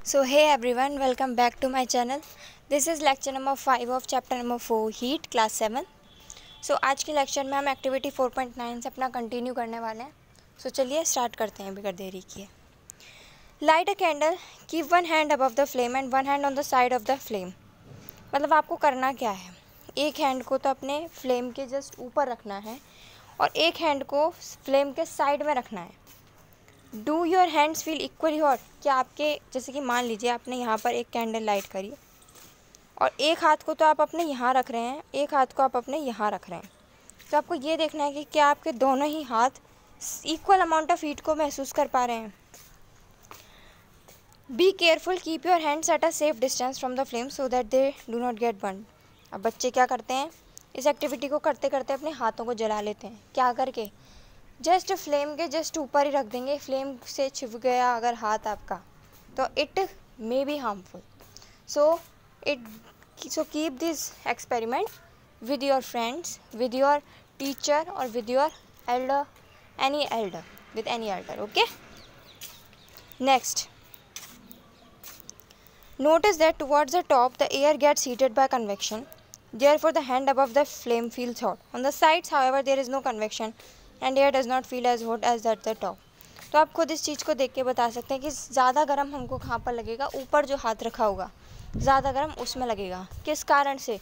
So hey everyone, welcome back to my channel. This is lecture number 5 of chapter number 4 heat class 7. So आज के lecture में हम activity 4.9 से अपना continue करने वाले हैं. So चलिए स्टार्ट करते हैं बिगर देरी किए. Light a candle, keep one hand above the flame and one hand on the side of the flame. मतलब आपको करना क्या है, एक हैंड को तो अपने फ्लेम के जस्ट ऊपर रखना है और एक हैंड को फ्लेम के साइड में रखना है. Do your hands feel equally hot. क्या आपके, जैसे कि मान लीजिए आपने यहाँ पर एक कैंडल लाइट करी और एक हाथ को तो आप अपने यहाँ रख रहे हैं, एक हाथ को आप अपने यहाँ रख रहे हैं. तो आपको ये देखना है कि क्या आपके दोनों ही हाथ इक्वल अमाउंट ऑफ हीट को महसूस कर पा रहे हैं. Be careful, keep your hands at a safe distance from the flame so that they do not gate burn. अब बच्चे क्या करते हैं, इस एक्टिविटी को करते करते अपने हाथों को जला लेते हैं. क्या करके, जस्ट फ्लेम के जस्ट ऊपर ही रख देंगे. फ्लेम से छिप गया अगर हाथ आपका तो it may be harmful. So keep this experiment with your friends, with your teacher और with your elder, any elder, with any elder. Okay, next, notice that towards the top the air gets heated by convection, therefore the hand above the flame feels hot. On the sides however there is no convection and air does not feel as hot as at the top. तो आप खुद इस चीज़ को देख के बता सकते हैं कि ज़्यादा गर्म हमको कहाँ पर लगेगा. ऊपर जो हाथ रखा होगा ज़्यादा गर्म उसमें लगेगा. किस कारण से,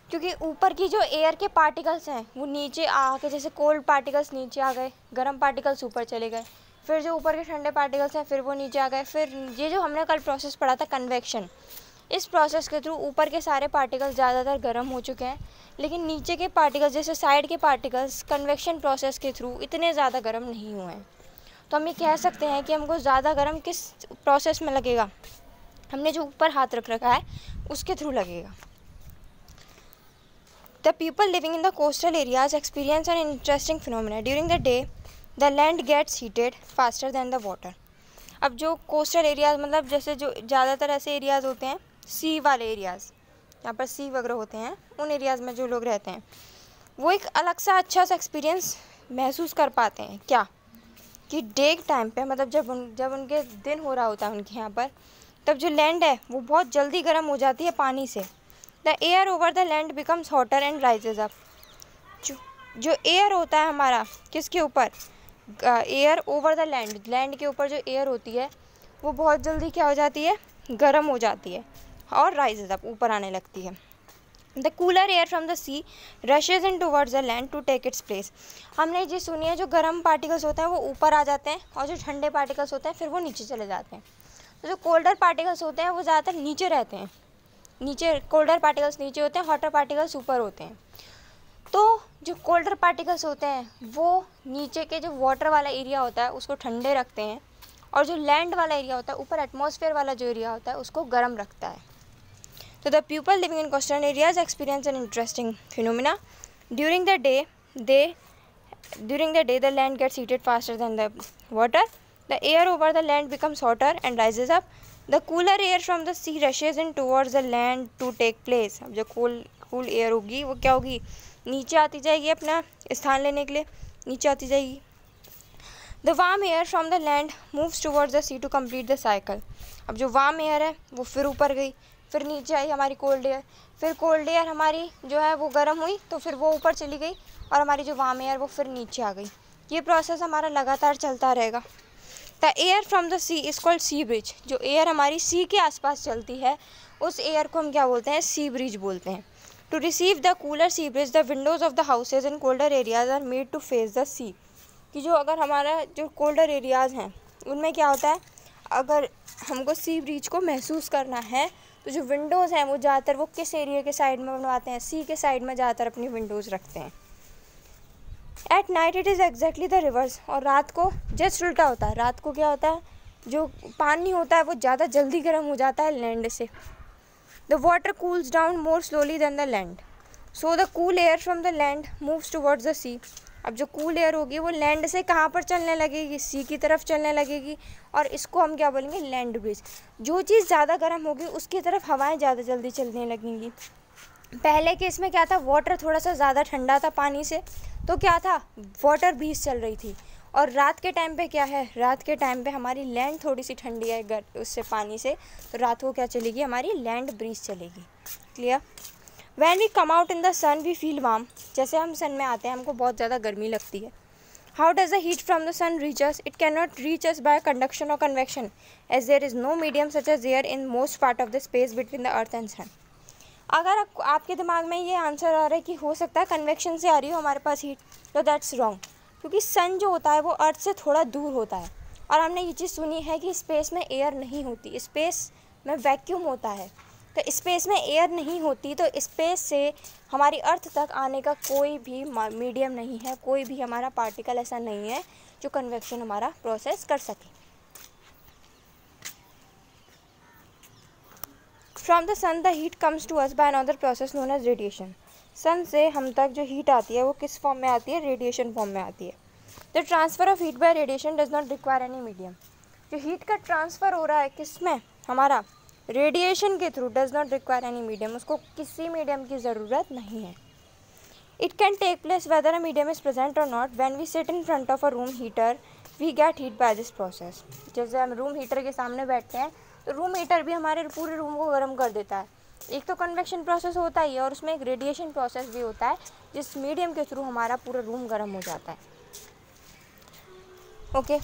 क्योंकि ऊपर की जो एयर के पार्टिकल्स हैं वो नीचे आके, जैसे कोल्ड पार्टिकल्स नीचे आ गए, गर्म पार्टिकल्स ऊपर चले गए, फिर जो ऊपर के ठंडे पार्टिकल्स हैं फिर वो नीचे आ गए. फिर ये जो हमने कल प्रोसेस पढ़ा था कन्वेक्शन, इस प्रोसेस के थ्रू ऊपर के सारे पार्टिकल्स ज़्यादातर गर्म हो चुके हैं, लेकिन नीचे के पार्टिकल्स जैसे साइड के पार्टिकल्स कन्वेक्शन प्रोसेस के थ्रू इतने ज़्यादा गर्म नहीं हुए हैं. तो हम ये कह सकते हैं कि हमको ज़्यादा गर्म किस प्रोसेस में लगेगा, हमने जो ऊपर हाथ रख रखा है उसके थ्रू लगेगा. The people living in the coastal areas experience an interesting phenomena. During the day the land gets heated faster than the water. अब जो कोस्टल एरियाज़, मतलब जैसे जो ज़्यादातर ऐसे एरियाज़ होते हैं सी वाले एरियाज़, यहाँ पर सी वगैरह होते हैं, उन एरियाज़ में जो लोग रहते हैं वो एक अलग सा अच्छा सा एक्सपीरियंस महसूस कर पाते हैं. क्या कि डे के टाइम पे, मतलब जब उनके दिन हो रहा होता है उनके यहाँ पर, तब जो लैंड है वो बहुत जल्दी गर्म हो जाती है पानी से. The air over the land becomes hotter and rises up. जो एयर होता है हमारा किसके ऊपर, air over the land, land के ऊपर जो एयर होती है वो बहुत जल्दी क्या हो जाती है, गर्म हो जाती है और राइजेज अप, ऊपर आने लगती है. The cooler air from the sea rushes in towards the land to take its place. हमने ये सुनी है, जो गर्म पार्टिकल्स होते हैं वो ऊपर आ जाते हैं और जो ठंडे पार्टिकल्स होते हैं फिर वो नीचे चले जाते हैं. तो जो कोल्डर पार्टिकल्स होते हैं वो ज़्यादातर नीचे रहते हैं, नीचे कोल्डर पार्टिकल्स नीचे होते हैं, हॉटर पार्टिकल्स ऊपर होते हैं. तो जो कोल्डर पार्टिकल्स होते हैं वो नीचे के जो वाटर वाला एरिया होता है उसको ठंडे रखते हैं, और जो लैंड वाला एरिया होता है, ऊपर एटमॉस्फेयर वाला जो एरिया होता है उसको गर्म रखता है. तो the people living in coastal areas experience an interesting phenomena. During the day the land gets heated faster than the water. The air over the land becomes hotter and rises up. The cooler air from the sea rushes in towards the land to take place. अब जो cool air होगी वो क्या होगी, नीचे आती जाएगी, अपना स्थान लेने के लिए नीचे आती जाएगी. The warm air from the land moves towards the sea to complete the cycle. अब जो वार्म एयर है वो फिर ऊपर गई, फिर नीचे आई हमारी कोल्ड एयर, फिर कोल्ड एयर हमारी जो है वो गर्म हुई तो फिर वो ऊपर चली गई और हमारी जो वार्म एयर वो फिर नीचे आ गई. ये प्रोसेस हमारा लगातार चलता रहेगा. The air from the sea is called sea breeze. जो एयर हमारी सी के आसपास चलती है उस एयर को हम क्या बोलते हैं, सी ब्रिज बोलते हैं. To receive the cooler sea breeze, the windows of the houses in colder areas are made to face the sea. कि जो अगर हमारा जो कोल्डर एरियाज़ हैं उनमें क्या होता है, अगर हमको सी ब्रीज को महसूस करना है तो जो विंडोज़ हैं वो ज़्यादातर वो किस एरिया के साइड में बनवाते हैं, सी के साइड में ज़्यादातर अपनी विंडोज़ रखते हैं. At night it is exactly the reverse. और रात को जस्ट उल्टा होता है. रात को क्या होता है, जो पानी होता है वो ज़्यादा जल्दी गर्म हो जाता है लैंड से. The water cools down more slowly than the land. So the cool air from the land moves towards the sea. अब जो कूल एयर होगी वो लैंड से कहाँ पर चलने लगेगी, सी की तरफ चलने लगेगी, और इसको हम क्या बोलेंगे, लैंड ब्रिज. जो चीज़ ज़्यादा गर्म होगी उसकी तरफ हवाएं ज़्यादा जल्दी चलने लगेंगी. पहले केस में क्या था, वाटर थोड़ा सा ज़्यादा ठंडा था पानी से, तो क्या था, वाटर ब्रीज चल रही थी, और रात के टाइम पे क्या है, रात के टाइम पे हमारी लैंड थोड़ी सी ठंडी है उससे पानी से, तो रात को क्या चलेगी, हमारी लैंड ब्रीज चलेगी। Clear. When we come out in the sun we feel warm, जैसे हम सन में आते हैं हमको बहुत ज़्यादा गर्मी लगती है। How does the heat from the sun reach us, it can not reach us by conduction और convection as there is no medium such as air in most part of the space between the earth and sun. अगर आपके दिमाग में ये answer आ रहा है कि हो सकता है कन्वेक्शन से आ रही हो हमारे पास हीट, तो दैट्स रॉन्ग, क्योंकि सन जो होता है वो अर्थ से थोड़ा दूर होता है। और हमने ये चीज़ सुनी है कि स्पेस में एयर नहीं होती, स्पेस में वैक्यूम होता है। तो स्पेस में एयर नहीं होती, तो स्पेस से हमारी अर्थ तक आने का कोई भी मीडियम नहीं है, कोई भी हमारा पार्टिकल ऐसा नहीं है जो कन्वेक्शन हमारा प्रोसेस कर सके। From the sun the heat comes to us by another process known as radiation. Sun से हम तक जो हीट आती है वो किस फॉर्म में आती है, रेडिएशन फॉर्म में आती है। The transfer of heat by radiation does not require any medium. जो हीट का ट्रांसफ़र हो रहा है किस में, हमारा रेडिएशन के through, does not require any medium, उसको किसी मीडियम की ज़रूरत नहीं है। It can take place whether a medium is present और not. When we sit in front of a room heater we get heat by this process. जैसे हम room heater के सामने बैठते हैं तो रूम हीटर भी हमारे पूरे रूम को गर्म कर देता है। एक तो कन्वेक्शन प्रोसेस होता ही है और उसमें एक रेडिएशन प्रोसेस भी होता है जिस मीडियम के थ्रू हमारा पूरा रूम गर्म हो जाता है। Okay.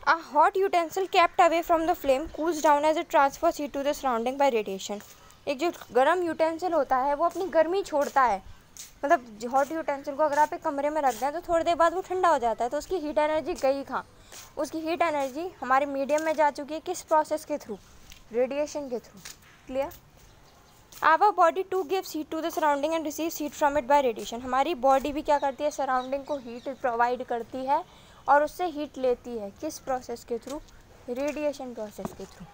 A hot utensil kept away from the flame cools down as it transfers heat to the surrounding by radiation। एक जो गर्म यूटेंसिल होता है वो अपनी गर्मी छोड़ता है, मतलब हॉट यूटेंसिल को अगर आप एक कमरे में रख दें तो थोड़ी देर बाद वो ठंडा हो जाता है, तो उसकी हीट एनर्जी गई कहाँ, उसकी हीट एनर्जी हमारे मीडियम में जा चुकी है, किस प्रोसेस के थ्रू, रेडिएशन के थ्रू। Clear. Our body to gives heat to the surrounding and receives heat from it by radiation. हमारी बॉडी भी क्या करती है, सराउंडिंग को हीट प्रोवाइड करती है और उससे हीट लेती है, किस प्रोसेस के थ्रू, रेडिएशन प्रोसेस के थ्रू।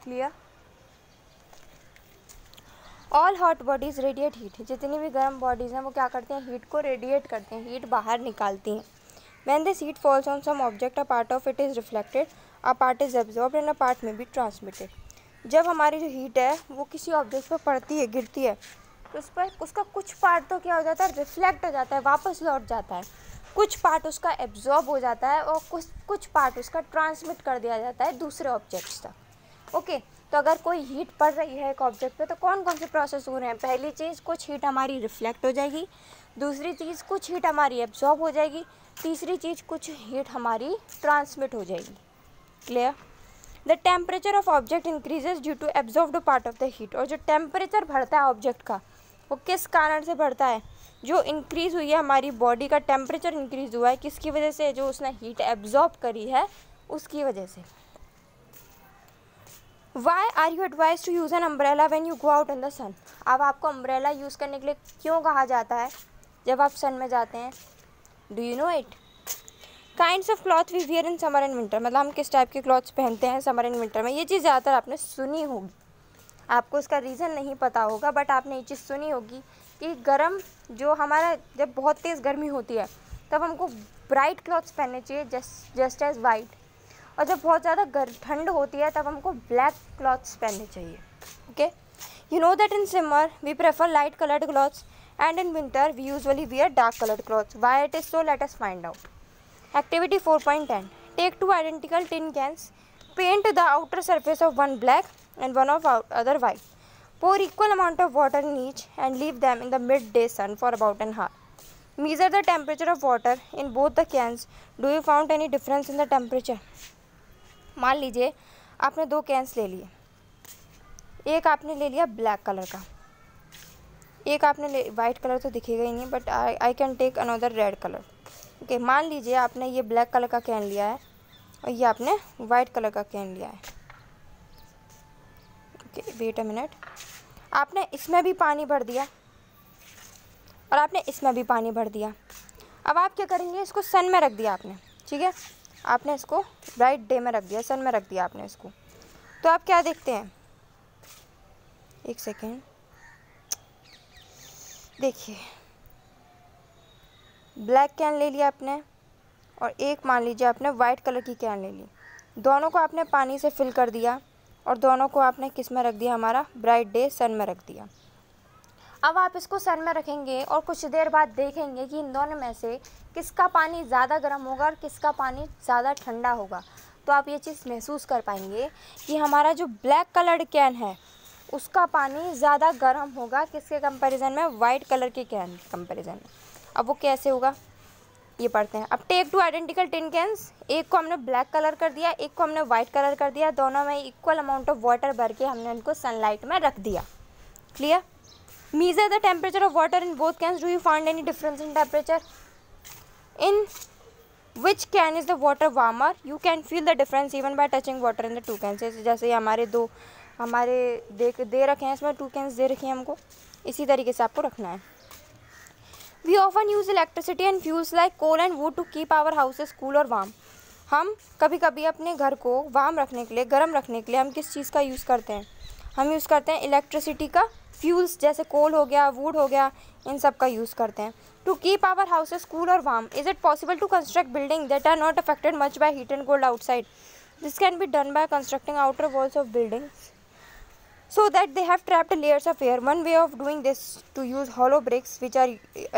Clear. All hot bodies radiate heat. जितनी भी गर्म बॉडीज़ हैं वो क्या करती हैं, हीट को रेडिएट करती हैं, हीट बाहर निकालती हैं। When this heat falls on some object a part of it is reflected, a part is absorbed and a part may be transmitted. जब हमारी जो हीट है वो किसी ऑब्जेक्ट पर पड़ती है, गिरती है, तो उस पर उसका कुछ पार्ट तो क्या हो जाता है, रिफ्लेक्ट हो जाता है, वापस लौट जाता है, कुछ पार्ट उसका एब्जॉर्ब हो जाता है और कुछ पार्ट उसका ट्रांसमिट कर दिया जाता है दूसरे ऑब्जेक्ट्स तक। ओके। तो अगर कोई हीट पड़ रही है एक ऑब्जेक्ट पे तो कौन कौन से प्रोसेस हो रहे हैं, पहली चीज़ कुछ हीट हमारी रिफ्लेक्ट हो जाएगी, दूसरी चीज़ कुछ हीट हमारी एब्जॉर्ब हो जाएगी, तीसरी चीज़ कुछ हीट हमारी ट्रांसमिट हो जाएगी। Clear. The temperature of object increases due to absorbed part of the heat. और जो टेम्परेचर बढ़ता है ऑब्जेक्ट का वो किस कारण से बढ़ता है, जो इंक्रीज़ हुई है हमारी बॉडी का टेम्परेचर इंक्रीज़ हुआ है, किसकी वजह से, जो उसने हीट एब्जॉर्ब करी है उसकी वजह से। Why are you advise to use an umbrella when you go out in the sun. अब आपको अम्ब्रेला यूज़ करने के लिए क्यों कहा जाता है जब आप सन में जाते हैं, do you know it. Kinds of cloth we wear in summer and winter, मतलब हम किस टाइप के क्लॉथ्स पहनते हैं समर एंड विंटर में। ये चीज़ ज़्यादातर आपने सुनी होगी, आपको उसका रीज़न नहीं पता होगा, बट आपने ये चीज़ सुनी होगी कि गर्म जो हमारा, जब बहुत तेज़ गर्मी होती है तब हमको ब्राइट क्लॉथ्स पहनने चाहिए, जस्ट एज वाइट, और जब बहुत ज़्यादा ठंड होती है तब हमको ब्लैक क्लॉथ्स पहनने चाहिए। Okay. You know that in summer we prefer light coloured clothes and in winter we usually wear dark coloured clothes. Why it is so, let us find out. Activity 4.10. Take two identical tin cans, paint the outer surface of one black and one of other white. Pour equal amount of water in each and leave them in the midday sun for about an hour. Measure the temperature of water in both the cans. Do you found any difference in the temperature? मान लीजिए आपने दो cans ले लिए, एक आपने ले लिया ब्लैक कलर का, एक आपने वाइट कलर तो दिखेगा ही नहीं, but I can take another red colour. Okay. मान लीजिए आपने ये ब्लैक कलर का कैन लिया है और ये आपने वाइट कलर का कैन लिया है। Okay, wait a minute. आपने इसमें भी पानी भर दिया और आपने इसमें भी पानी भर दिया। अब आप क्या करेंगे, इसको सन में रख दिया आपने, ठीक है, आपने इसको ब्राइट डे में रख दिया, सन में रख दिया आपने इसको, तो आप क्या देखते हैं, एक सेकेंड देखिए, ब्लैक कैन ले लिया आपने और एक मान लीजिए आपने वाइट कलर की कैन ले ली, दोनों को आपने पानी से फिल कर दिया और दोनों को आपने किस में रख दिया, हमारा ब्राइट डे सन में रख दिया। अब आप इसको सन में रखेंगे और कुछ देर बाद देखेंगे कि इन दोनों में से किसका पानी ज़्यादा गर्म होगा और किसका पानी ज़्यादा ठंडा होगा। तो आप ये चीज़ महसूस कर पाएंगे कि हमारा जो ब्लैक कलर्ड कैन है उसका पानी ज़्यादा गर्म होगा किसके कंपैरिजन में, वाइट कलर के कैन के कंपैरिजन में। अब वो कैसे होगा ये पढ़ते हैं। अब take two identical tin cans, एक को हमने ब्लैक कलर कर दिया, एक को हमने वाइट कलर कर दिया, दोनों में इक्वल अमाउंट ऑफ वाटर भर के हमने उनको सनलाइट में रख दिया। Clear? Measure the temperature of water in both cans. Do you find any difference in temperature? In which can is the water warmer? You can feel the difference even by touching water in the two cans. जैसे हमारे दे रखे हैं, इसमें 2 cans दे रखे हैं हमको, इसी तरीके से आपको रखना है। We often use electricity and fuels like coal and wood to keep our houses cool or warm. हम कभी कभी अपने घर को वार्म रखने के लिए, गर्म रखने के लिए हम किस चीज़ का यूज़ करते हैं? हम यूज़ करते हैं इलेक्ट्रिसिटी का, फ्यूल्स जैसे कोल हो गया, वुड हो गया, इन सब का यूज़ करते हैं। To keep our houses cool और warm, is it possible to construct building that are not affected much by heat and cold outside? This can be done by constructing outer walls of buildings so that they have trapped layers of air. One way of doing this to use hollow bricks which are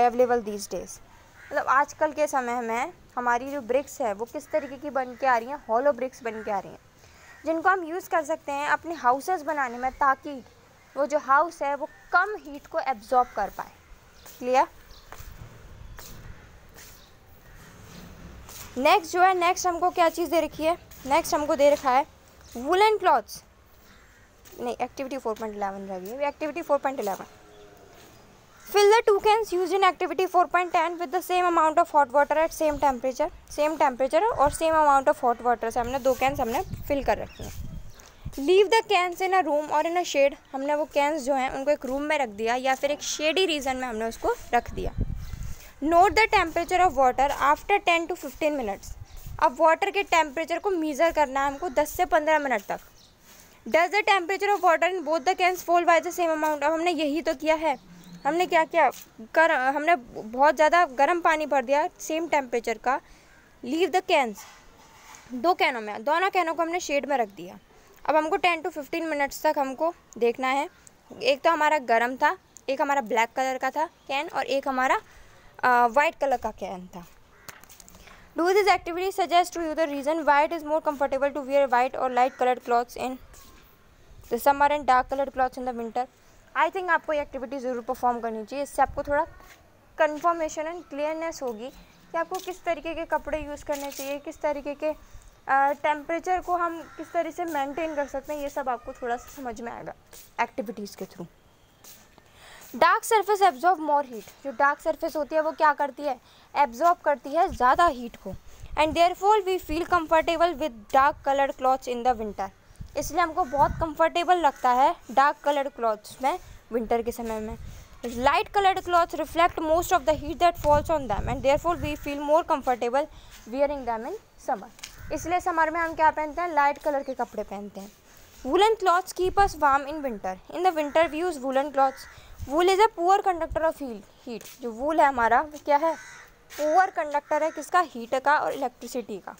available these days. मतलब आजकल के समय में हमारी जो BRICS है वो किस तरीके की बन के आ रही हैं? हॉलो ब्रिक्स बन के आ रही हैं, जिनको हम यूज़ कर सकते हैं अपने हाउसेस बनाने में, ताकि वो जो हाउस है वो कम हीट को एब्जॉर्ब कर पाए। क्लियर? नेक्स्ट जो है, नेक्स्ट हमको क्या चीज़ दे रखी है? नेक्स्ट हमको दे रखा है वुलन क्लॉथ्स, नहीं एक्टिविटी 4.11 रह गई है, activity 4.11। Fill the 2 cans used in activity 4.10 with the same amount of hot water at same temperature और same amount of hot water से हमने 2 cans हमने fill कर रखी हैं। Leave the cans in a room or in a shade, हमने वो cans जो हैं उनको एक रूम में रख दिया या फिर एक शेडी रीजन में हमने उसको रख दिया। Note the temperature of water after 10 to 15 minutes, अब वाटर के टेम्परेचर को मीज़र करना है हमको 10 से 15 मिनट तक। Does the temperature of water in both the cans fall by the same amount? अब हमने यही तो किया है, हमने क्या किया, हमने बहुत ज़्यादा गर्म पानी भर दिया सेम टेम्परेचर का। लीव द कैंस, 2 कैनों में, दोनों कैनों को हमने शेड में रख दिया। अब हमको 10 to 15 मिनट्स तक हमको देखना है। एक तो हमारा गर्म था, एक हमारा ब्लैक कलर का था कैन और एक हमारा वाइट कलर का कैन था। Do this activity suggest to you the reason why it is more comfortable to wear white और light coloured clothes in the summer and dark coloured clothes in the winter. I think आपको ये activity ज़रूर perform करनी चाहिए, इससे आपको थोड़ा conformation and clearness होगी कि आपको किस तरीके के कपड़े यूज़ करने चाहिए, किस तरीके के टेम्परेचर को हम किस तरह से मेंटेन कर सकते हैं, ये सब आपको थोड़ा सा समझ में आएगा एक्टिविटीज़ के through. Dark surface absorb more heat, जो डार्क सरफेस होती है वो क्या करती है? एब्जॉर्ब करती है ज़्यादा हीट को। And therefore we feel comfortable with dark coloured clothes in the winter, इसलिए हमको बहुत कंफर्टेबल लगता है डार्क कलर्ड क्लॉथ्स में विंटर के समय में। Light coloured clothes reflect most of the heat that falls on them and therefore we feel more comfortable wearing them in summer, इसलिए समर में हम क्या पहनते हैं? लाइट कलर के कपड़े पहनते हैं। Woollen clothes keep us warm in winter, in the winter we use woollen clothes. Wool is a poor conductor of heat, जो वूल है हमारा वो क्या है? पुअर कंडक्टर है किसका? हीट का और इलेक्ट्रिसिटी का।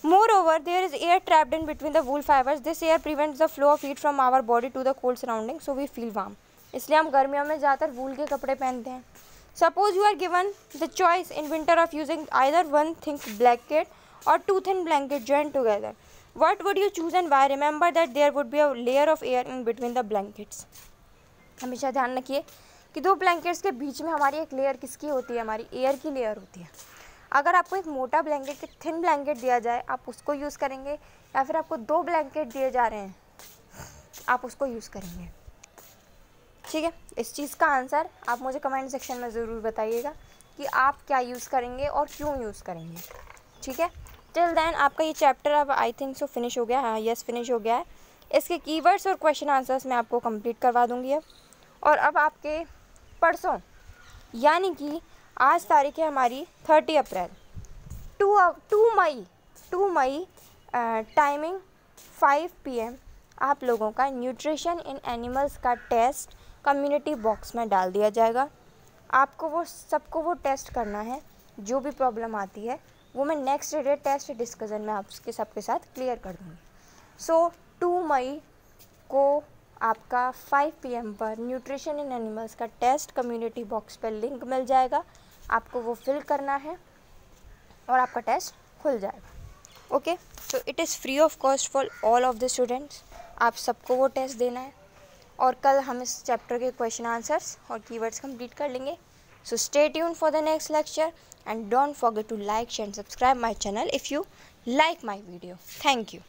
Moreover, there is air trapped in between the wool fibers. This air prevents the flow of heat from our body to the cold surroundings, so we feel warm. इसलिए हम गर्मियों में ज़्यादातर वूल के कपड़े पहनते हैं। Suppose you are given the choice in winter of using either one thick blanket or 2 thin blankets joined together. What would you choose and why? Remember that there would be a layer of air in between the blankets. हमेशा ध्यान रखिए कि 2 blankets के बीच में हमारी एक layer किसकी होती है? हमारी एयर की लेयर होती है। अगर आपको एक मोटा ब्लैंकेट, एक थिन ब्लैंकेट दिया जाए, आप उसको यूज़ करेंगे या फिर आपको 2 ब्लैंकेट दिए जा रहे हैं आप उसको यूज़ करेंगे? ठीक है, इस चीज़ का आंसर आप मुझे कमेंट सेक्शन में ज़रूर बताइएगा कि आप क्या यूज़ करेंगे और क्यों यूज़ करेंगे। ठीक है, टिल देन आपका ये चैप्टर अब आई थिंक सो फिनिश हो गया। हाँ, यस फिनिश हो गया है। इसके कीवर्ड्स और क्वेश्चन आंसर्स मैं आपको कंप्लीट करवा दूँगी अब। और अब आपके परसों यानी कि आज तारीख है हमारी 30 अप्रैल, 2 मई टाइमिंग 5 PM आप लोगों का न्यूट्रिशन इन एनिमल्स का टेस्ट कम्युनिटी बॉक्स में डाल दिया जाएगा। आपको सबको वो टेस्ट करना है। जो भी प्रॉब्लम आती है वो मैं नेक्स्ट डे टेस्ट डिस्कशन में आपके सबके साथ क्लियर कर दूँगी। सो 2 मई को आपका 5 PM पर न्यूट्रिशन इन एनिमल्स का टेस्ट कम्युनिटी बॉक्स पर लिंक मिल जाएगा, आपको वो फिल करना है और आपका टेस्ट खुल जाएगा। Okay, so it is free of cost for all of the students. आप सबको वो टेस्ट देना है और कल हम इस चैप्टर के क्वेश्चन आंसर्स और कीवर्ड्स कंप्लीट कर लेंगे। So stay tuned for the next lecture and don't forget to like, share and subscribe my channel if you like my video. Thank you.